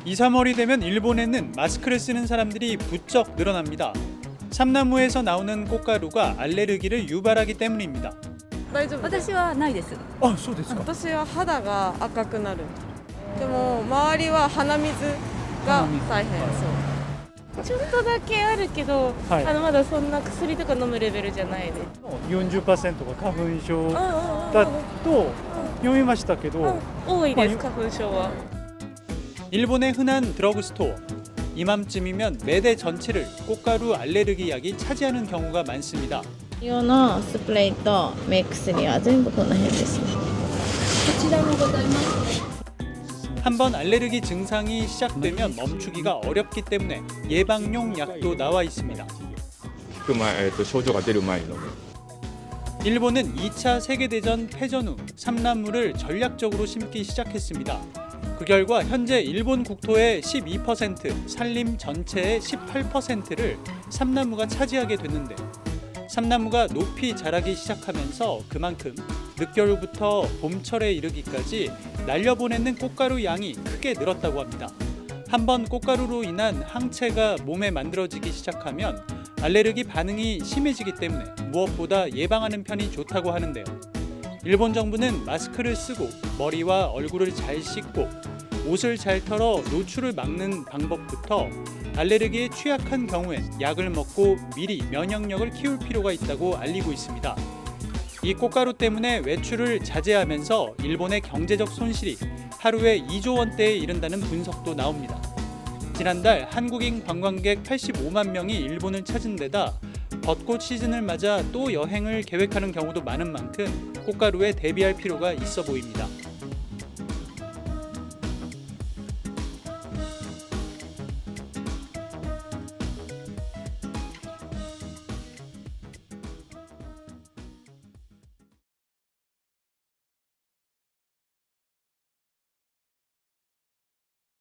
2, 3월이 되면 일본에는 마스크를 쓰는 사람들이 부쩍 늘어납니다. 삼나무에서 나오는 꽃가루가 알레르기를 유발하기 때문입니다. 大丈夫です。私はないです。あ、そうですか。私は肌が赤くなる。でも周りは鼻水が大変。そう。ちょっとだけあるけど、はいまだそんな薬とか飲むレベルじゃないです。40%が花粉症だと読みましたけど、多いです、花粉症は。 일본의 흔한 드러그스토어. 이맘쯤이면 매대 전체를 꽃가루 알레르기 약이 차지하는 경우가 많습니다. 用のスプレーとメイク薬は全部この辺ですね。こちらもございます。 한번 알레르기 증상이 시작되면 멈추기가 어렵기 때문에 예방용 약도 나와 있습니다. 症状が出る前に飲む。 일본은 2차 세계대전 패전 후 삼나무를 전략적으로 심기 시작했습니다. 그 결과 현재 일본 국토의 12%, 산림 전체의 18%를 삼나무가 차지하게 됐는데, 삼나무가 높이 자라기 시작하면서 그만큼 늦겨울부터 봄철에 이르기까지 날려보내는 꽃가루 양이 크게 늘었다고 합니다. 한번 꽃가루로 인한 항체가 몸에 만들어지기 시작하면 알레르기 반응이 심해지기 때문에 무엇보다 예방하는 편이 좋다고 하는데요. 일본 정부는 마스크를 쓰고 머리와 얼굴을 잘 씻고 옷을 잘 털어 노출을 막는 방법부터 알레르기에 취약한 경우엔 약을 먹고 미리 면역력을 키울 필요가 있다고 알리고 있습니다. 이 꽃가루 때문에 외출을 자제하면서 일본의 경제적 손실이 하루에 2조 원대에 이른다는 분석도 나옵니다. 지난달 한국인 관광객 85만 명이 일본을 찾은 데다 벚꽃 시즌을 맞아 또 여행을 계획하는 경우도 많은 만큼 꽃가루에 대비할 필요가 있어 보입니다.